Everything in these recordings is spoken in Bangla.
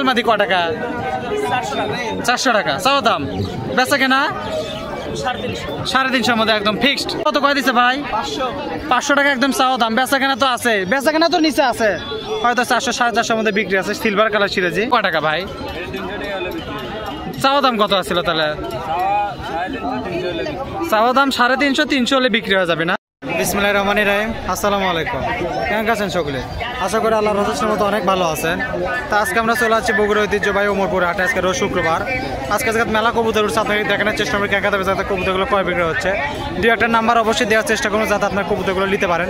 সিঙ্গেল মাদি ক টাকা? 400 টাকা চাওয়া দাম। বেচা কেনা 350 মধ্যে একদম ফিক্সড। কত কয় দিছে ভাই? 500 টাকা একদম চাওয়া দাম। বেচা কেনা তো আছে, বেচা কেনা তো নিচে আছে, হয়তো 400 450 মধ্যে বিক্রি আছে। সিলভার কালার সিরাজি ক টাকা ভাই? চাওয়া দাম কত আছিল তাহলে? চাওয়া দাম 350 300 হলে বিক্রি হয়ে যাবে না? বিসমিল্লাহির রহমানির রহিম। আসসালামু আলাইকুম। কেমন আছেন সকলে? আশা করি আল্লাহর রহমতের মতো অনেক ভালো আছেন। তা আজকে আমরা চলে যাচ্ছি বগুড়া ঐতিহ্যবাহী ওমরপুর হাটে। আজকে রোজ শুক্রবার। আজকে মেলা কবুতর উঠছে, আপনাকে দেখানোর চেষ্টা করি কেন যাতে কবুতরগুলো কয় বিক্রি হচ্ছে। দু একটা নাম্বার অবশ্যই দেওয়ার চেষ্টা করুন যাতে আপনার কবুতরগুলো নিতে পারেন।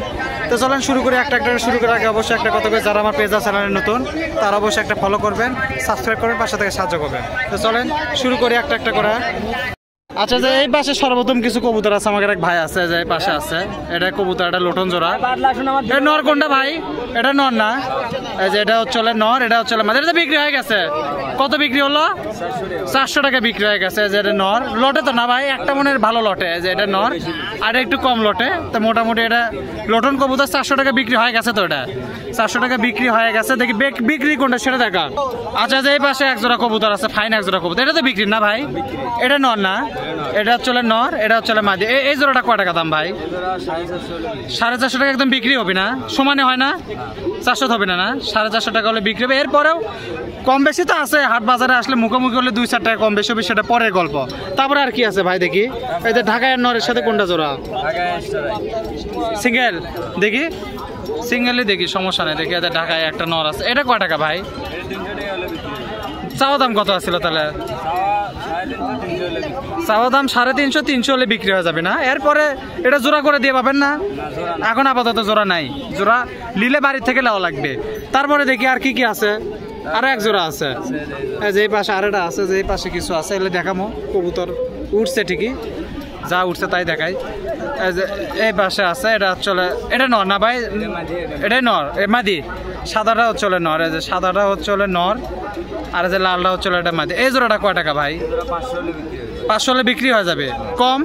তো চলেন শুরু করি। একটা শুরু করার আগে অবশ্যই একটা কথা করে, যারা আমার পেজ আছে চ্যানেলে নতুন তারা অবশ্যই একটা ফলো করবেন, সাবস্ক্রাইব করবেন, পাশে থেকে সাহায্য করবেন। তো চলেন শুরু করি একটা করে। আচ্ছা, যে এই পাশে সর্বপ্রথম কিছু কবুতর আছে, আমাদের এক ভাই আছে যে এই পাশে আছে। এটা কবুতর, এটা লোটন জোড়া। এটা নর কোনটা ভাই? এটা নর না, এই যে এটা হচ্ছে নর, এটা হচ্ছে মাঝে। এটা বিক্রি হয়ে গেছে। কত বিক্রি হলো? 400 টাকা বিক্রি হয়ে গেছে। যে এটা নর লটে তো না ভাই, একটা মনের ভালো লটে। যে এটা নর আর একটু কম লটে। তো মোটামুটি এটা লোটন কবুতর 400 টাকা বিক্রি হয়ে গেছে। তো এটা 400 টাকা বিক্রি হয়ে গেছে। দেখি বিক্রি কোনটা সেটা দেখা। আচ্ছা, যে এই পাশে এক জোড়া কবুতর আছে, ফাইন এক জোড়া কবুতর। এটা তো বিক্রি না ভাই, এটা নর না, এটা হচ্ছে নর, এটা হচ্ছে মাদি। এই জোড়াটা কয় টাকা দাম ভাই? 450 টাকা একদম বিক্রি হবে না? সমানে হয় না? 400 হবে না? 450 টাকা হলে বিক্রি হবে। এরপরেও কম বেশি তো আছে। হাট বাজারে আসলে মুখোমুখি হলে 2-4 টাকা কম বেশি হবে, সেটা পরের গল্প। তারপরে আর কি আছে ভাই দেখি? এই যে ঢাকায় নরের সাথে কোনটা জোড়া? সিঙ্গেল দেখি, সিঙ্গেলই দেখি, সমস্যা নেই। দেখি ঢাকায় একটা নর আছে। এটা কয় টাকা ভাই? চাওয়া দাম কত আছিল তাহলে? চাওয়া দাম 350 300 হলে বিক্রি হয়ে যাবে না? এরপরে এটা জোড়া করে দিয়ে পাবেন না? এখন আপাতত জোড়া নাই, জোড়া নিলে বাড়ির থেকে নেওয়া লাগবে। তারপরে দেখি আর কি কি আছে। আরো এক জোড়া আছে, যে পাশে আরেকটা আছে, যে পাশে কিছু আছে, এগুলো দেখামো। কবুতর উঠছে ঠিকই, যা উঠছে তাই দেখাই। এই পাশে আছে, এটা চলে, এটা নর না ভাই? এটাই নর, মাদি। সাদাটা হচ্ছে নর, এই যে সাদাটা হচ্ছে নর, আর যে লালটা হচ্ছে এটা মাদি। এই জোড়াটা কয় টাকা ভাই? 500 হলে বিক্রি হয়ে যাবে। কম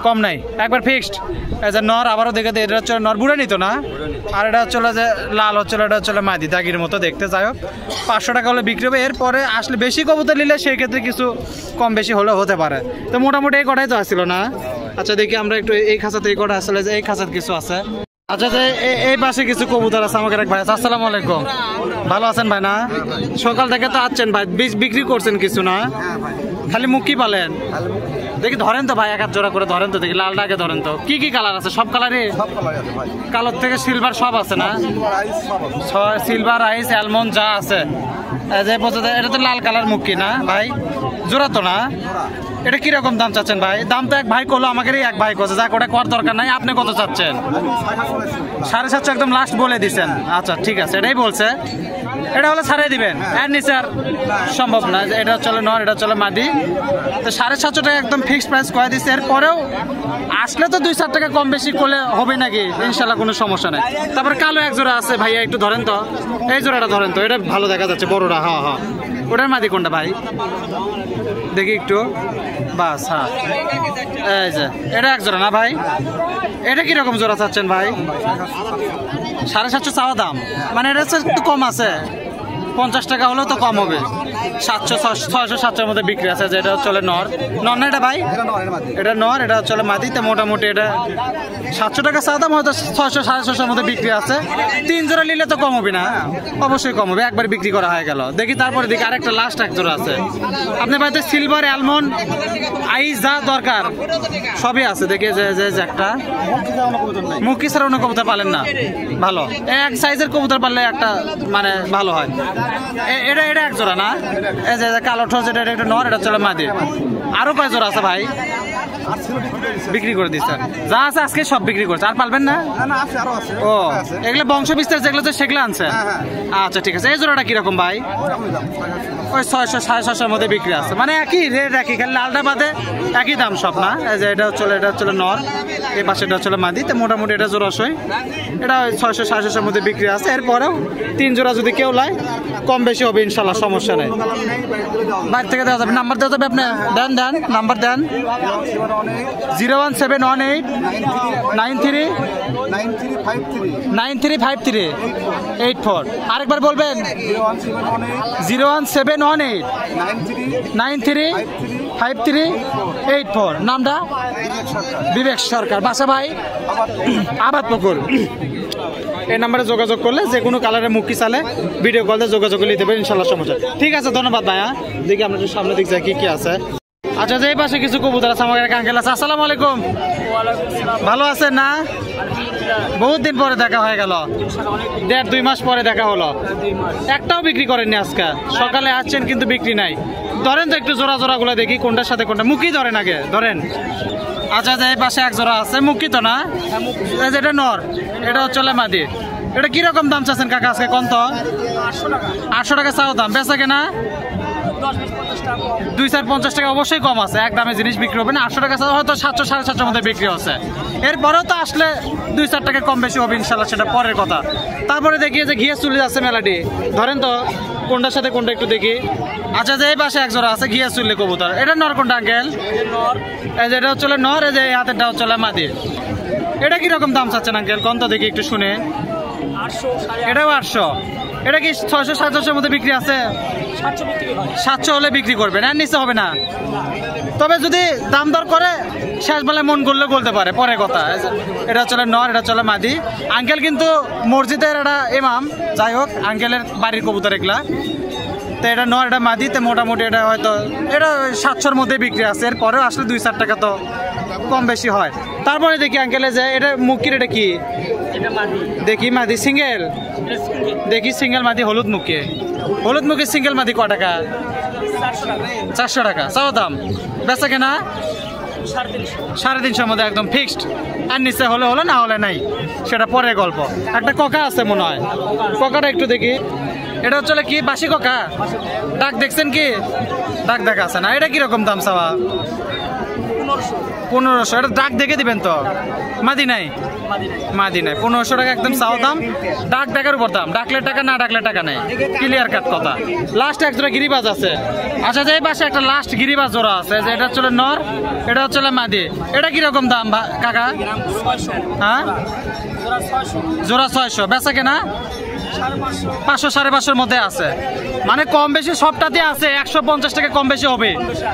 কম নাই, একবার ফিক্সড। এই যে নর, আবারও দেখে এটা হচ্ছে নর, বুড়ে নিত না। আর এটা হচ্ছে যে লাল হচ্ছে, এটা হচ্ছে মাদি, দাগির মতো দেখতে। যাই হোক 500 টাকা হলে বিক্রি হবে। এরপরে আসলে বেশি কবুতর নিলে সেই ক্ষেত্রে কিছু কম বেশি হলেও হতে পারে। তো মোটামুটি এই কটাই তো আসছিল না? আচ্ছা, দেখি আমরা একটু এই খাঁচাতে এই কটা আসলে, যে এই খাঁচাতে কিছু আছে। আচ্ছা, যে এই পাশে কিছু কবুতর আছে, আমাকে এক ভাই আছে। আসসালামু আলাইকুম, ভালো আছেন ভাই? না সকাল থেকে তো আসছেন ভাই, বিক্রি করছেন কিছু না? খালি মুখ কি পালেন? দেখি ধরেন তো ভাই, এক হাত জোড়া করে ধরেন তো দেখি। লালটা আগে ধরেন তো। কি কি কালার আছে? সব কালারই? কালোর থেকে সিলভার সব আছে না? সিলভার, আইস, অ্যালমন্ড যা আছে। এটা তো লাল কালার মুখ কি না ভাই? জোড়া তো না? এটা কিরকম দাম চাচ্ছেন ভাই? দাম তো এক ভাই করলো, আমাকে এক ভাই করছে, যাক ওটা করার দরকার নাই। আপনি কত চাচ্ছেন? 750 একদম লাস্ট বলে দিচ্ছেন। আচ্ছা ঠিক আছে, এটাই বলছে। এটা হলে ছাড়াই দিবেন, এর নিচে আর সম্ভব না। এটা চলে নর, এটা চলে মাদি। তো 750 টাকা একদম ফিক্সড প্রাইস করে দিচ্ছে। এরপরেও আসলে তো 2-4 টাকা কম বেশি করলে হবে নাকি? ইনশাল্লাহ কোনো সমস্যা নেই। তারপরে কালো এক জোড়া আছে ভাইয়া, একটু ধরেন তো। এই জোড়াটা ধরেন তো, এটা ভালো দেখা যাচ্ছে, বড়রা। হ্যাঁ হ্যাঁ, ওটার মাদি কোনটা ভাই? দেখি একটু, বাস। হ্যাঁ, এই যে এটা এক জোড়া না ভাই? এটা কিরকম জোড়া চাচ্ছেন ভাই? 750 চাওয়া দাম, মানে এটা একটু কম আছে। 50 টাকা হলেও তো কম হবে। 700 600 700 মধ্যে বিক্রি আছে। যেটা হচ্ছে নর, নর না এটা ভাই? এটা নর, এটা হচ্ছে মাদি। তো মোটামুটি এটা 700 টাকা চাওয়া দাম, হয়তো 600 650 মধ্যে বিক্রি আছে। 3 জোড়া নিলে তো কম হবে না? অবশ্যই কম হবে, একবার বিক্রি করা হয়ে গেল। দেখি তারপরে দেখি আরেকটা লাস্ট এক জোড়া আছে। আপনার বাড়িতে সিলভার, অ্যালমন্ড, আইস যা দরকার সবই আছে। দেখি যে একটা মুখি ছাড়া অন্য কবুতর পালেন না, ভালো এক সাইজের কবুতর পারলে একটা মানে ভালো হয়। এটা এক জোড়া না? এই যে কালো ঠোঁট, এটা একটা নর, এটা চলে মাদি। আরো কয় জোড়া আছে ভাই? বিক্রি করে দিচ্ছে যা আছে আজকে সব বিক্রি করছে। আর পারবেন না? ও, এগুলো বংশ বিস্তার যেগুলো সেগুলো আনছে। আচ্ছা ঠিক আছে। এই জোড়াটা কিরকম ভাই? ওই 600 650 মধ্যে বিক্রি আছে, মানে একই রেট, একই, খালি লালটা বাদে একই দাম সব না? এই যে এটা হচ্ছে নর, এই পাশে এটা হচ্ছে মাদি। তো মোটামুটি এটা জোড়াশই, এটা 600 650 মধ্যে বিক্রি আছে। এরপরেও 3 জোড়া যদি কেউ লাই কম বেশি হবে ইনশাল্লাহ, সমস্যা নেই। বাইরে থেকে দেওয়া যাবে। নাম্বার দেওয়া যাবে? আপনি দেন নাম্বার দেন। 01718 93 9353 84। আরেকবার বলবেন 01718 93 53 84। নামটা বিবেক সরকার, বাসা ভাই আবাদপুকুর। এই নাম্বারে যোগাযোগ করলে যে কোনো কালারের মুখি চালে ভিডিও কলে যোগাযোগ করলে দিতে পারেন ইনশাল্লাহ, সমস্যা। ঠিক আছে, ধন্যবাদ ভাইয়া। দেখি আমরা সামনে দিক যাই কি কি আছে। আচ্ছা, যে এই পাশে কিছু কবুতর আছে, আমাদের আঙ্কেল আছে। আসসালামু আলাইকুম, ভালো আছেন না? বহুত দিন পরে দেখা হয়ে গেল, 1.5-2 মাস পরে দেখা হলো। একটাও বিক্রি করেননি আজকে? সকালে আসছেন কিন্তু বিক্রি নাই। ধরেন তো একটু জোড়া জোড়া গুলো দেখি, কোনটার সাথে কোনটা। মুখি ধরেন আগে, ধরেন। আচ্ছা, যে এই পাশে এক জোড়া আছে, মুখি তো না? এটা নর, এটা হচ্ছে মাদি। এটা কিরকম দাম চাচ্ছেন কাকা আজকে? কোন তো 800 টাকা চাও দাম, বেচা কেনা 250 টাকা অবশ্যই কম আছে। এক দামে জিনিস বিক্রি হবে না। 800 টাকা চাও, হয়তো 700-750 মধ্যে বিক্রি হচ্ছে। এরপরেও তো আসলে 2-4 টাকা কম বেশি হবে ইনশাল্লাহ, সেটা পরের কথা। তারপরে দেখি যে ঘিয়ে চলে যাচ্ছে মেলাটি, ধরেন তো কোনটার সাথে কোনটা একটু দেখি। আচ্ছা, যে এই পাশে এক জোড়া আছে ঘিয়ে চুল্লি কবুতর। এটা নর কোনটা আঙ্কেল? এই যে এটা হচ্ছে নর, এই যে এই হাতেরটা হচ্ছে মাদি। এটা কিরকম দাম চাচ্ছেন আঙ্কেল? কোন তো দেখি একটু শুনে। এটাও 800। এটা কি 600-700 মধ্যে বিক্রি আছে? 700 হলে বিক্রি করবেন, আর নিচে হবে না। তবে যদি দাম দর করে শেষ বেলায় মন করলে বলতে পারে, পরে কথা। এটা চলে নর, এটা চলে মাদি। আঙ্কেল কিন্তু মসজিদের একটা ইমাম, যাই হোক আঙ্কেলের বাড়ির কবুতর এগুলা। তো এটা নর, এটা মাদি। তো মোটামুটি এটা হয়তো এটা 700-র মধ্যে বিক্রি আছে। এরপরেও আসলে 2-4 টাকা তো কম বেশি হয়। তারপরে দেখি আঙ্কেলে যে এটা মুখির, এটা কি দেখি? মাদি সিঙ্গেল, দেখি সিঙ্গেল মাদি, হলুদ মুখে। হলুদ মুখে সিঙ্গেল মাদি ক টাকা? 400 টাকা চাও দাম, বেচা কেনা 350 মধ্যে একদম ফিক্সড। আর নিচে হলে হলো, না হলে নাই, সেটা পরে গল্প। একটা কোকা আছে মনে হয়, কোকাটা একটু দেখি। এটা হচ্ছে কি বাসি কোকা? ডাক দেখছেন কি? ডাক দেখা আছে না? এটা কিরকম দাম চাওয়া? 1500। এটা ডাক দেখে দিবেন তো? মাদি নাই, মাদি নাই। 1500 টাকা একদম চাও দাম। ডাক দেখার উপর দাম, ডাকলে টাকা, না ডাকলে টাকা নেই, ক্লিয়ার কাট কথা। লাস্ট এক জোড়া গিরিবাজ আছে। আচ্ছা, যে এই পাশে একটা লাস্ট গিরিবাজ জোড়া আছে, যে এটা হচ্ছে নর, এটা হচ্ছে মাদি। এটা কিরকম দাম কাকা? হ্যাঁ, জোড়া 600, বেচা কেনা 500-550 মধ্যে আছে। মানে কম বেশি সবটাতে আছে, 150 টাকা কম বেশি হবে।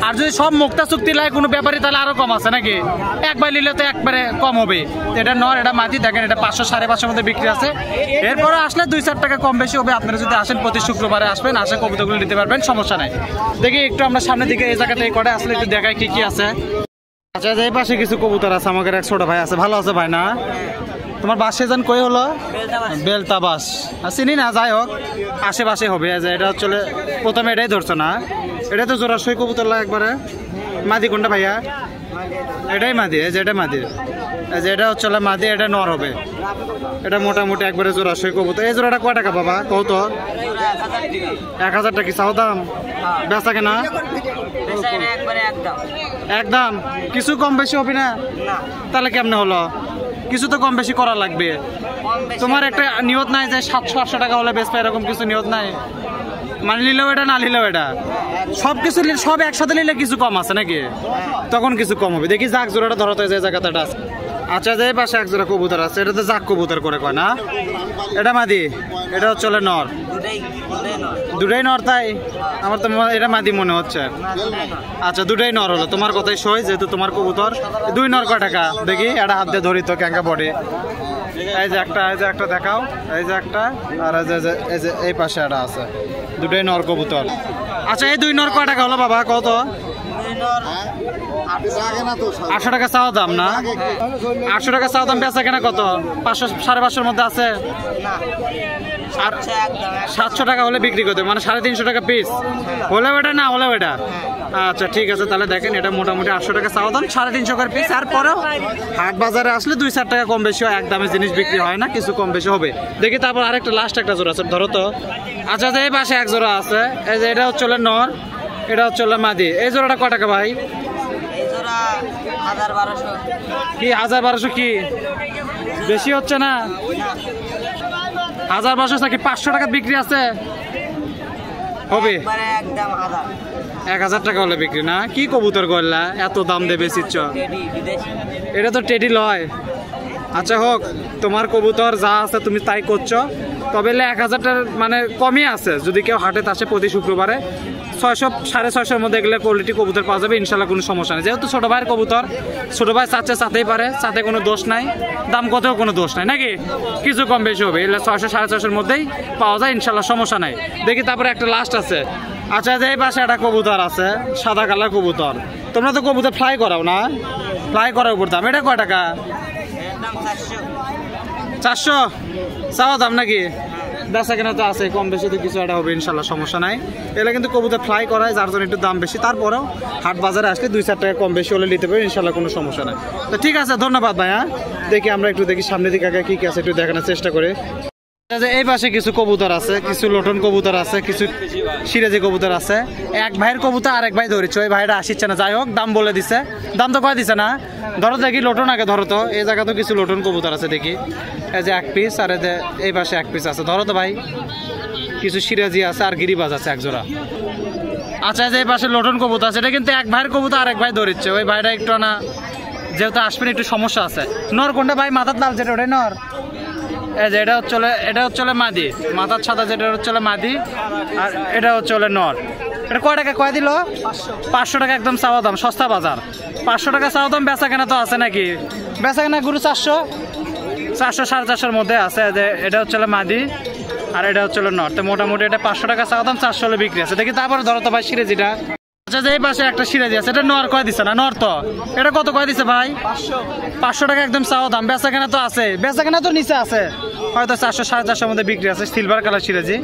আর যদি সব মুক্তা চুক্তি লাগে কোনো ব্যাপারই, তাহলে আরো কম আছে নাকি? একবার নিলে তো একবারে কম হবে। এটা নর, এটা মাদি। দেখেন এটা 500-550 মধ্যে বিক্রি আছে। এরপরে আসলে 2-4 টাকা কম বেশি হবে। আপনারা যদি আসেন প্রতি শুক্রবারে আসবেন, আসে কবুতরগুলো নিতে পারবেন, সমস্যা নাই। দেখি একটু আমরা সামনের দিকে এই জায়গাতে করে আসলে একটু দেখাই কি কি আছে। আচ্ছা, এই পাশে কিছু কবুতর আছে। আমাদের এক ছোট ভাই আছে, ভালো আছে ভাই না? তোমার বাসে যান কই হলো? বেলতা বাস, চিনি না, যাই হোক আশেপাশে হবে। এটা হচ্ছে প্রথমে এটাই ধরছো না? এটা তো জোড়া সই কবুতর একবারে। মাদি কোনটা ভাইয়া? এটাই মাদি, এই যে এটা মাদি। এই যে এটা হচ্ছে মাদি, এটা নর হবে। এটা মোটামুটি একবারে জোড়া সই কবুতর। এই জোড়াটা কয় টাকা বাবা কত? 1000 টাকা চাও দাম, বেচা কেনা একদম। কিছু কম বেশি হবে না? তাহলে কেমনে হলো? কিছু তো কম বেশি করা লাগবে। তোমার একটা নিয়ত নাই যে 700-800 টাকা হলে বেচবে, এরকম কিছু নিয়ত নাই? মানে নিলেও এটা, না নিলেও এটা, সবকিছু সব একসাথে নিলে কিছু কম আছে নাকি? তখন কিছু কম হবে। দেখি জাক জোড়াটা ধরতে যে জায়গাটা আছে। আচ্ছা, যে পাশে এক জোড়া কবুতর আছে, এটা তো জাক কবুতর করে কয় না? এটা মাদি, এটা হচ্ছে নর। দুটাই নর? তাই আমার তো এটা মাদি মনে হচ্ছে। আচ্ছা, দুটাই নর হলো, তোমার কথাই সই, যেহেতু তোমার কবুতর। 2 নর কয় টাকা দেখি? এটা হাত দিয়ে ধরি তো, ক্যাঙ্কা বডি। এই যে একটা, এই যে একটা দেখাও, এই যে একটা, আর এই যে এই পাশে একটা আছে। দুটাই নর কবুতর। আচ্ছা, এই 2 নর কয় টাকা হলো বাবা কত? 800 টাকা চাওয়া দাম না? 800 টাকা চাওয়া দাম, বেচা কেনা কত? 500-550 মধ্যে আছে। আর 700 টাকা হলে বিক্রি করতে, মানে 350 টাকা পিস হলে ওটা, না হলে ওটা। আচ্ছা, ঠিক আছে, তাহলে দেখেন এটা মোটামুটি 800 টাকা চাওয়া দাম, 350 টাকার পিস। আর পরেও হাট বাজারে আসলে 2-4 টাকা কম বেশি হয়, এক দামে জিনিস বিক্রি হয় না, কিছু কম বেশি হবে। দেখি তারপর আরেকটা লাস্ট একটা জোড়া আছে, ধরো তো। আচ্ছা, এই পাশে এক জোড়া আছে, এই যে এটা হচ্ছে নর, এটা হচ্ছে মাদি। এই জোড়াটা কয় টাকা ভাই? কি 1000-1200? কি বেশি হচ্ছে না? 1000-1200 নাকি 500 টাকা বিক্রি আছে? হবে 1000 টাকা হলে বিক্রি না? কি কবুতর করলা এত দাম দিয়ে বেচিচ্ছ? এটা তো টেডি লয়। আচ্ছা হোক, তোমার কবুতর যা আছে তুমি তাই করছো। তবে 1000টার মানে কমই আছে। যদি কেউ হাটে আসে প্রতি শুক্রবারে 600 650-এর মধ্যে এগুলো কোয়ালিটি কবুতর পাওয়া যাবে ইনশাল্লাহ, কোনো সমস্যা নেই। যেহেতু ছোটো ভাইয়ের কবুতর, ছোটো ভাই চাচ্ছে চাতেই পারে, চাতে কোনো দোষ নাই, দাম কতেও কোনো দোষ নাই নাকি, কিছু কম বেশি হবে। এগুলো 600 650-এর মধ্যেই পাওয়া যায় ইনশাল্লাহ, সমস্যা নাই। দেখি তারপরে একটা লাস্ট আছে। আচ্ছা যে এই পাশে একটা কবুতর আছে, সাদা কালার কবুতর। তোমরা তো কবুতর ফ্লাই করাও না? ফ্লাই করার উপর দাম। এটা কয় টাকা? 400 চাওয়া দাম নাকি? বেচা কেনা তো আছে, কম বেশি তো কিছু একটা হবে ইনশাল্লাহ, সমস্যা নাই। এগুলো কিন্তু কবুতর ফ্লাই করায়, যার জন্য একটু দাম বেশি। তারপরেও হাট বাজারে আসলে 2-4 টাকা কম বেশি হলে নিতে পারি ইনশাল্লাহ, কোনো সমস্যা নাই। তো ঠিক আছে, ধন্যবাদ ভাই। হ্যাঁ, দেখি আমরা একটু দেখি সামনের দিকে আগে কি কি আছে একটু দেখানোর চেষ্টা করে। এই পাশে কিছু কবুতর আছে, কিছু লোটন কবুতর আছে, কিছু সিরাজি কবুতর আছে। এক ভাইয়ের কবুতর আরেক ভাই ধরেছে, ওই ভাইটা আসিচ্ছে না। যাই হোক, দাম বলে দিছে। দাম তো কয় দিছে না? ধরো দেখি লোটন আগে ধরো তো। এই জায়গা তো কিছু লোটন কবুতর আছে দেখি। এই যে 1 পিস, আর এই পাশে 1 পিস আছে। ধরো তো ভাই, কিছু সিরাজি আছে আর গিরিবাজ আছে 1 জোড়া। আচ্ছা যে এই পাশে লোটন কবুতর আছে, এটা কিন্তু এক ভাইয়ের কবুতর আরেক ভাই ধরেছে। ওই ভাইটা একটু না, যেহেতু আসবেন একটু সমস্যা আছে। নর কোনটা ভাই? মাথার লাল যেটা, ওটাই নর? এই যে এটা হচ্ছে মাদি, মাথার ছাতা যেটা হচ্ছে মাদি, আর এটা হচ্ছে নর। এটা কয় টাকা কয় দিল? 500 টাকা একদম চাওয়া দাম, সস্তা বাজার। 500 টাকা চাওয়া দাম, বেচা কেনা তো আছে নাকি? বেচা কেনা গুরু 400 450-450-এর মধ্যে আছে। যে এটা হচ্ছে মাদি আর এটা হচ্ছে নর। তো মোটামুটি এটা 500 টাকা চাওয়া দাম, 400 হলে বিক্রি আছে। দেখি তারপরে ধরো তো ভাই সিরাজিটা। আচ্ছা যে এই পাশে একটা সিরাজি আছে, এটা নর কয় দিছে না? নর তো। এটা কত কয় দিছে ভাই? 500 টাকা একদম চাওয়া দাম। বেচা কেনা তো আছে, বেচা কেনা তো নিচে আছে, হয়তো 400-450-এর মধ্যে বিক্রি আছে। সিলভার কালার সিরাজি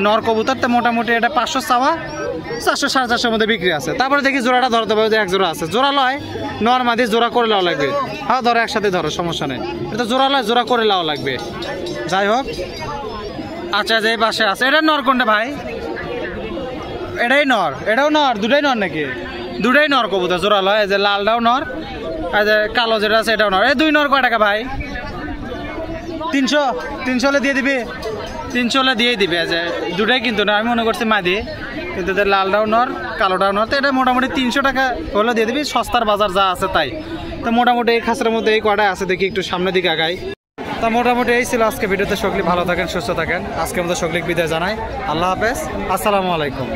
নর কবুতর। তো মোটামুটি এটা 500 চাওয়া, 400-450-এর মধ্যে বিক্রি আছে। তারপরে দেখি জোড়াটা ধরতে পারবে যে 1 জোড়া আছে। জোড়া লয়, নর মাদি জোড়া করে লাও লাগবে। হ্যাঁ ধরো, একসাথে ধরো, সমস্যা নেই। এটা জোড়া লয়, জোড়া করে লাও লাগবে। যাই হোক, আচ্ছা যে এই পাশে আছে, এটা নর কোনটা ভাই? এটাই নর, এটাও নর, দুটাই নর নাকি? দুটাই নর কবুতর, জোড়া লয়। এই যে লালটাও নর, আর যে কালো যেটা আছে এটাও নর। এই 2 নর কয় টাকা ভাই? 300 হলে দিয়ে দিবি? 300 হলে দিয়েই দিবে। যে দুটাই কিন্তু না, আমি মনে করছি মাদি, কিন্তু লালটাও নর কালোটাও নর। তো এটা মোটামুটি 300 টাকা হলে দিয়ে দিবি, সস্তার বাজার যা আছে তাই। তো মোটামুটি এই খাঁচার মধ্যে এই কয়টাই আছে, দেখি একটু সামনের দিকে আগাই। তা মোটামুটি এই ছিল আজকে ভিডিওতে। সকলে ভালো থাকেন, সুস্থ থাকেন। আজকে আমাদের সকলে বিদায় জানাই। আল্লাহ হাফেজ, আসসালামু আলাইকুম।